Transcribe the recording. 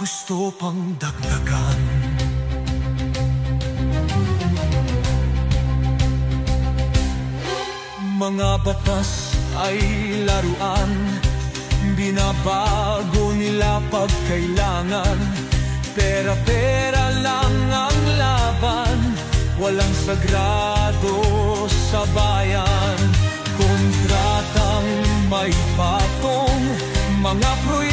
gusto pang dagdagan. Mga batas ay laruan, binabago nila pag kailangan. Pera-pera lang ang laban, walang sagrado sa bayan. Kontratang may patong, mga proyekto